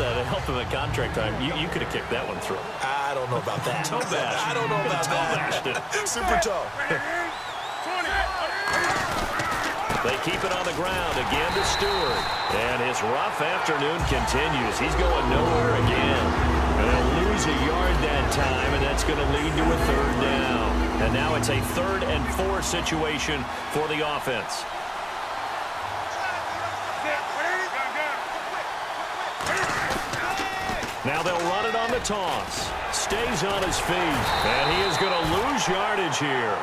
that to help him at contract time. You could have kicked that one through. I don't know about that. Toe bash. I don't know about that. Super toe. They keep it on the ground again to Stewart. And his rough afternoon continues. He's going nowhere again. And they'll lose a yard that time, and that's going to lead to a third down. And now it's a 3rd and 4 situation for the offense. Now they'll run it on the toss. Stays on his feet. And he is going to lose yardage here.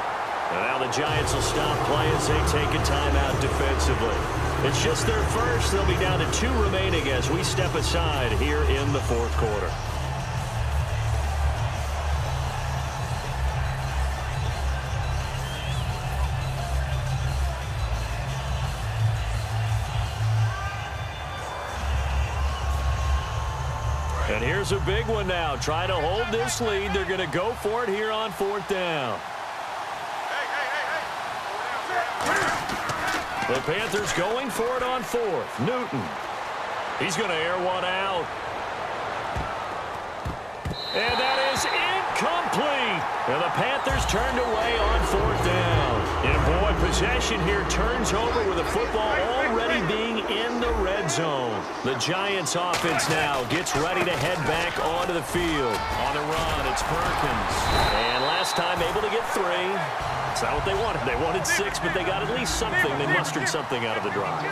And now the Giants will stop play as they take a timeout defensively. It's just their first. They'll be down to 2 remaining as we step aside here in the 4th quarter. And here's a big one now. Try to hold this lead. They're going to go for it here on 4th down. The Panthers going for it on 4th. Newton. He's going to air one out. And that is incomplete. And the Panthers turned away on 4th down. And boy, possession here turns over with the football already being in the red zone. The Giants offense now gets ready to head back onto the field. On the run, it's Perkins. And last time able to get 3. That's not what they wanted. They wanted 6, but they got at least something. They mustered something out of the drive.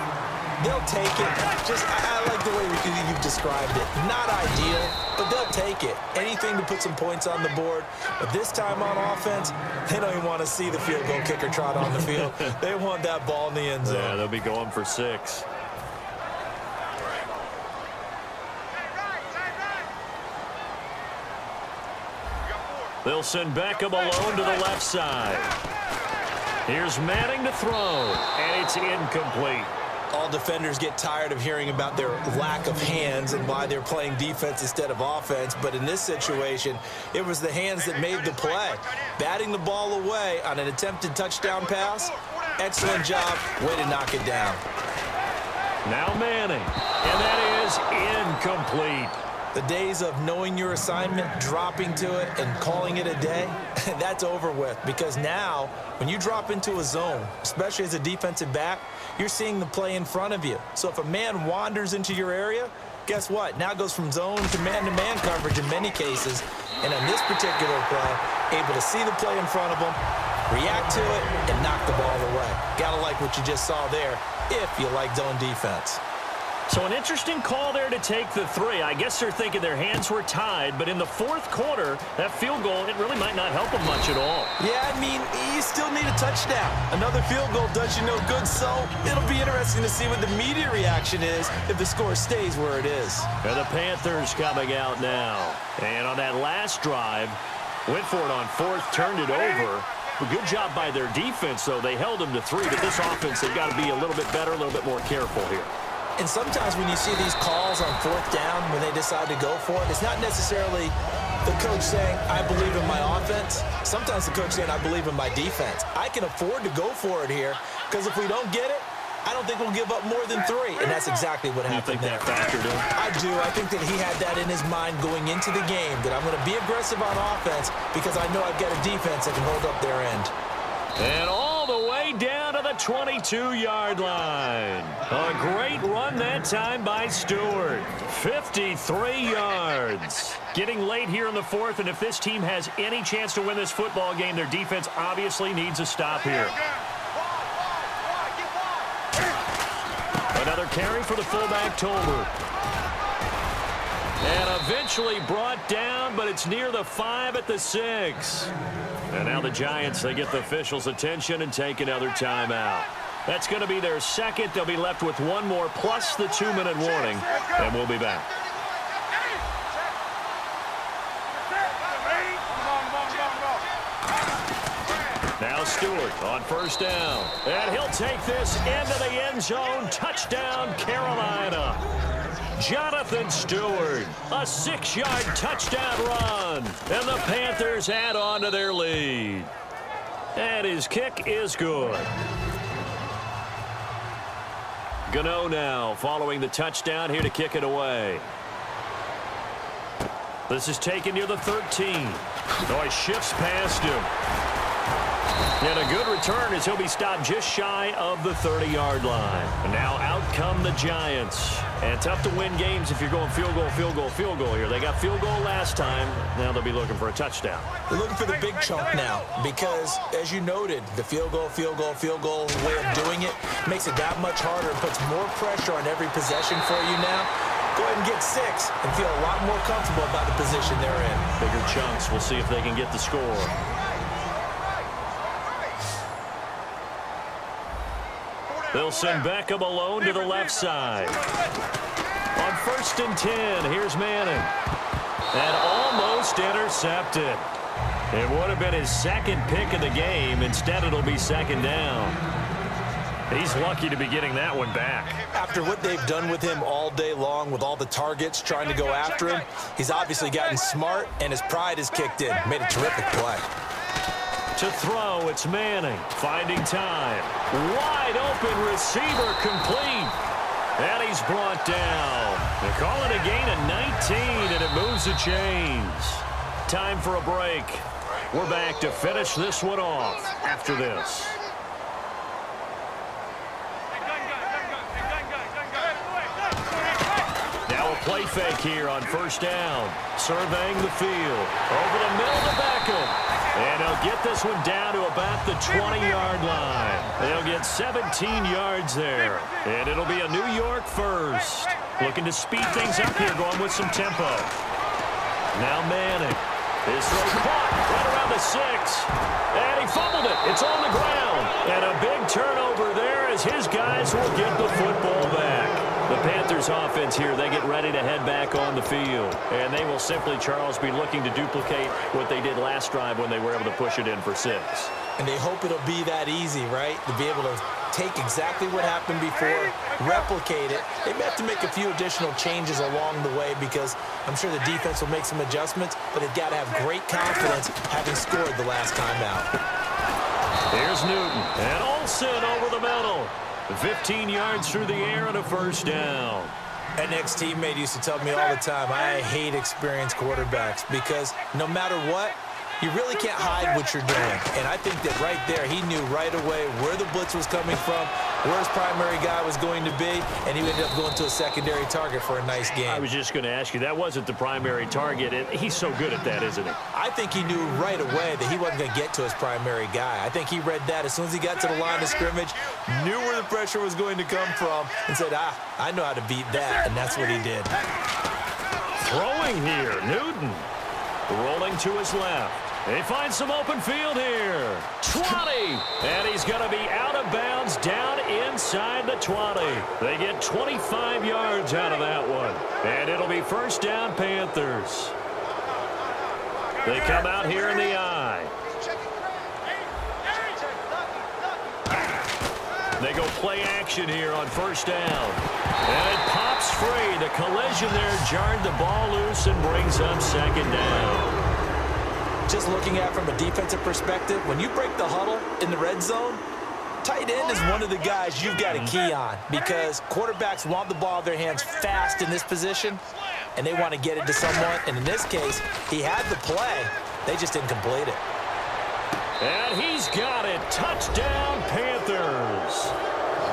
They'll take it. I like the way you've described it. Not ideal, but they'll take it. Anything to put some points on the board. But this time on offense, they don't even want to see the field goal kicker trot on the field. They want that ball in the end zone. Yeah, they'll be going for 6. They'll send Beckham alone to the left side. Here's Manning to throw, and it's incomplete. All defenders get tired of hearing about their lack of hands and why they're playing defense instead of offense. But in this situation, it was the hands that made the play. Batting the ball away on an attempted touchdown pass, excellent job. Way to knock it down. Now Manning, and that is incomplete. The days of knowing your assignment, dropping to it, and calling it a day, that's over with. Because now, when you drop into a zone, especially as a defensive back, you're seeing the play in front of you. So if a man wanders into your area, guess what? Now it goes from zone to man-to-man coverage in many cases. And on this particular play, able to see the play in front of him, react to it, and knock the ball away. Gotta like what you just saw there if you like zone defense. So an interesting call there to take the 3. I guess they're thinking their hands were tied, but in the 4th quarter, that field goal, it really might not help them much at all. Yeah, I mean, you still need a touchdown. Another field goal does you no good, so it'll be interesting to see what the media reaction is if the score stays where it is. And the Panthers coming out now. And on that last drive, went for it on 4th, turned it over. A good job by their defense, though. They held them to 3, but this offense, they've got to be a little bit better, a little bit more careful here. And sometimes when you see these calls on 4th down, when they decide to go for it, it's not necessarily the coach saying, I believe in my offense. Sometimes the coach saying, I believe in my defense. I can afford to go for it here because if we don't get it, I don't think we'll give up more than 3. And that's exactly what happened there. You think that factored in? I do. I think that he had that in his mind going into the game, that I'm going to be aggressive on offense because I know I've got a defense that can hold up their end. And all the way down to the 22-yard line. A great run that time by Stewart. 53 yards. Getting late here in the 4th, and if this team has any chance to win this football game, their defense obviously needs a stop here. Another carry for the fullback, Tolbert. And eventually brought down, but it's near the 5 at the 6. And now the Giants, they get the officials' attention and take another timeout. That's going to be their 2nd. They'll be left with 1 more plus the 2-minute warning, and we'll be back. Now Stewart on 1st down. And he'll take this into the end zone. Touchdown, Carolina. Jonathan Stewart, a 6-yard touchdown run. And the Panthers add on to their lead. And his kick is good. Gano now following the touchdown here to kick it away. This is taken near the 13. Oh, he shifts past him. And a good return as he'll be stopped just shy of the 30-yard line. And now out come the Giants. And tough to win games if you're going field goal, field goal, field goal here. They got field goal last time. Now they'll be looking for a touchdown. They're looking for the big chunk now because, as you noted, the field goal way of doing it makes it that much harder and puts more pressure on every possession for you now. Go ahead and get 6 and feel a lot more comfortable about the position they're in. Bigger chunks. We'll see if they can get the score. They'll send Beckham alone to the left side. On 1st and 10, here's Manning. And almost intercepted. It would have been his second pick of the game. Instead, it'll be 2nd down. He's lucky to be getting that one back. After what they've done with him all day long with all the targets trying to go after him, he's obviously gotten smart, and his pride has kicked in. Made a terrific play. To throw, it's Manning, finding time. Wide open receiver complete. And he's brought down. They call it a gain of 19, and it moves the chains. Time for a break. We're back to finish this one off after this. Now a play fake here on 1st down. Surveying the field. Over the middle to Beckham. And he'll get this one down to about the 20-yard line. They'll get 17 yards there. And it'll be a New York first. Looking to speed things up here, going with some tempo. Now Manning. His throw caught right around the 6. And he fumbled it. It's on the ground. And a big turnover there as his guys will get the football back. The Panthers offense here, they get ready to head back on the field. And they will simply, Charles, be looking to duplicate what they did last drive when they were able to push it in for 6. And they hope it'll be that easy, right? To be able to take exactly what happened before, replicate it. They may have to make a few additional changes along the way because I'm sure the defense will make some adjustments, but they've got to have great confidence having scored the last time out. Here's Newton and Olsen over the middle. 15 yards through the air and a 1st down. An ex-teammate used to tell me all the time, I hate experienced quarterbacks because no matter what, you really can't hide what you're doing. And I think that right there, he knew right away where the blitz was coming from, where his primary guy was going to be, and he ended up going to a secondary target for a nice game. I was just going to ask you, that wasn't the primary target. He's so good at that, isn't he? I think he knew right away that he wasn't going to get to his primary guy. I think he read that as soon as he got to the line of scrimmage, knew where the pressure was going to come from, and said, I know how to beat that, and that's what he did. Throwing here, Newton. Rolling to his left. He finds some open field here. 20. And he's going to be out of bounds down inside the 20. They get 25 yards out of that one. And it'll be 1st down Panthers. They come out here in the I. They go play action here on 1st down. And it pops free. The collision there jarred the ball loose and brings up 2nd down. Just looking at it from a defensive perspective, when you break the huddle in the red zone, tight end is one of the guys you've got to key on because quarterbacks want the ball in their hands fast in this position, and they want to get it to someone. And in this case, he had the play. They just didn't complete it. And he's got it. Touchdown, Panthers.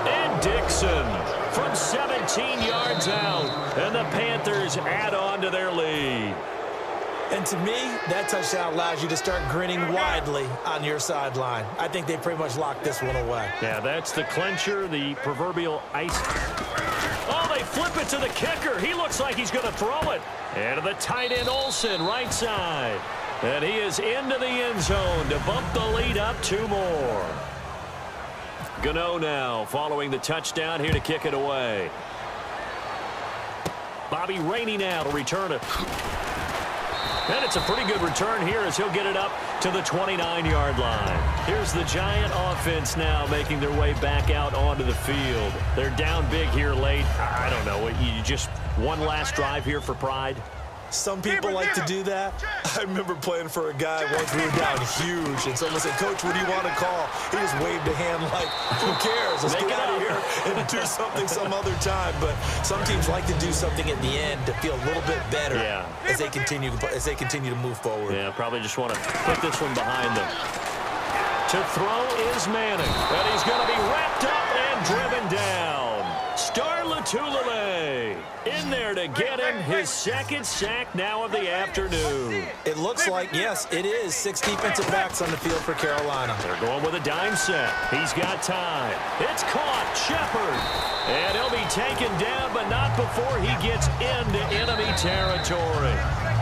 And Dixon from 17 yards out. And the Panthers add on to their lead. And to me, that touchdown allows you to start grinning widely on your sideline. I think they pretty much locked this one away. Yeah, that's the clincher, the proverbial ice. Oh, they flip it to the kicker. He looks like he's going to throw it. And to the tight end, Olsen, right side. And he is into the end zone to bump the lead up 2 more. Gano now following the touchdown here to kick it away. Bobby Rainey now to return it. And it's a pretty good return here as he'll get it up to the 29-yard line. Here's the Giant offense now making their way back out onto the field. They're down big here late. I don't know. You just one last drive here for pride? Some people like to do that. I remember playing for a guy once. We were down huge, and someone said, "Coach, what do you want to call?" He just waved a hand like, "Who cares? Let's get out of here and do something some other time." But some teams like to do something at the end to feel a little bit better as they continue to move forward. Yeah, probably just want to put this one behind them. To throw is Manning, and he's going to be wrapped up and driven down. Star Latulippe in there to get him his second sack now of the afternoon. It looks like, yes, it is 6 defensive backs on the field for Carolina. They're going with a dime set. He's got time. It's caught. Shepard. And he'll be taken down, but not before he gets into enemy territory.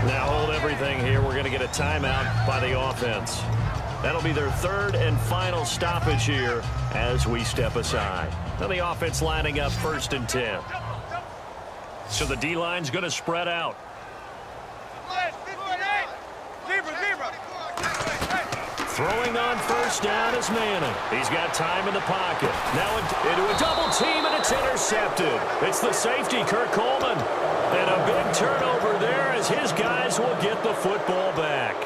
Now hold everything here. We're going to get a timeout by the offense. That'll be their third and final stoppage here as we step aside. Now the offense lining up 1st and 10. So the D-line's going to spread out. Throwing on 1st down is Manning. He's got time in the pocket. Now into a double team, and it's intercepted. It's the safety, Kirk Coleman. And a big turnover there as his guys will get the football back.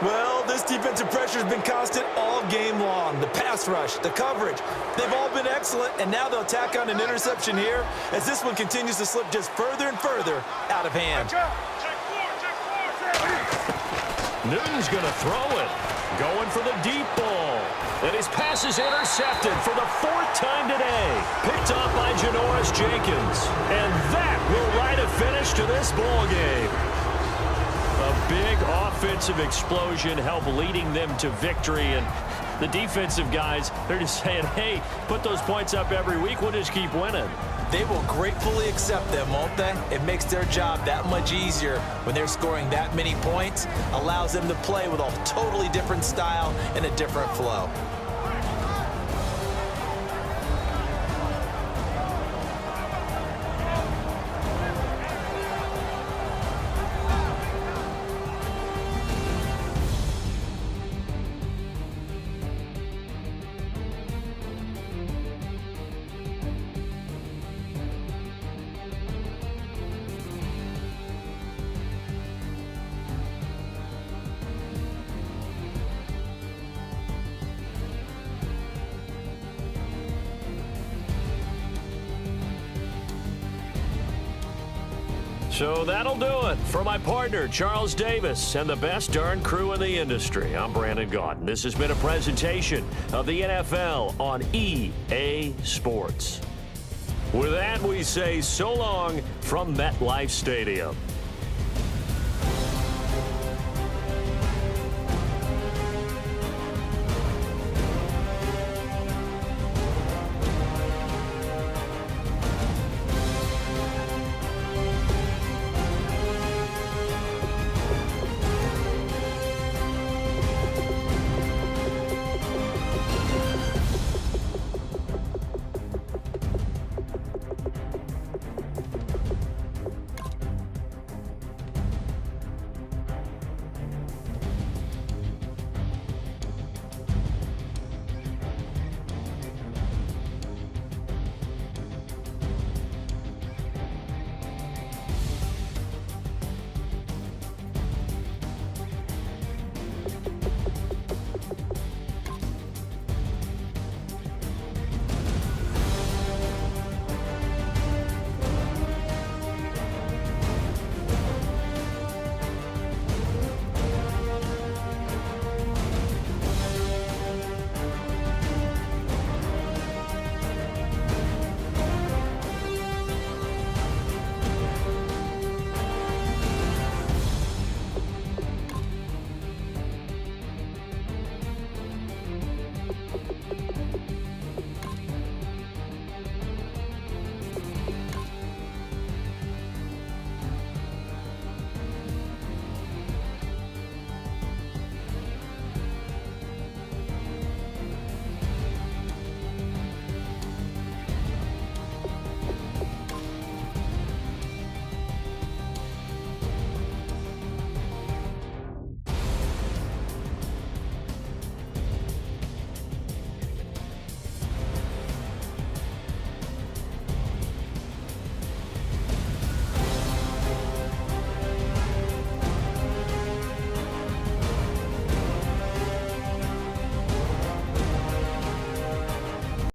Well, this defensive pressure has been constant all game long. The pass rush, the coverage, they've all been excellent, and now they'll tack on an interception here as this one continues to slip just further and further out of hand. Newton's going to throw it. Going for the deep ball. And his pass is intercepted for the 4th time today. Picked off by Janoris Jenkins. And that will write a finish to this ball game. A big offensive explosion helped leading them to victory. And the defensive guys, they're just saying, hey, put those points up every week. We'll just keep winning. They will gratefully accept them, won't they? It makes their job that much easier when they're scoring that many points. Allows them to play with a totally different style and a different flow. So that'll do it. For my partner, Charles Davis, and the best darn crew in the industry, I'm Brandon Gaudin. This has been a presentation of the NFL on EA Sports. With that, we say so long from MetLife Stadium.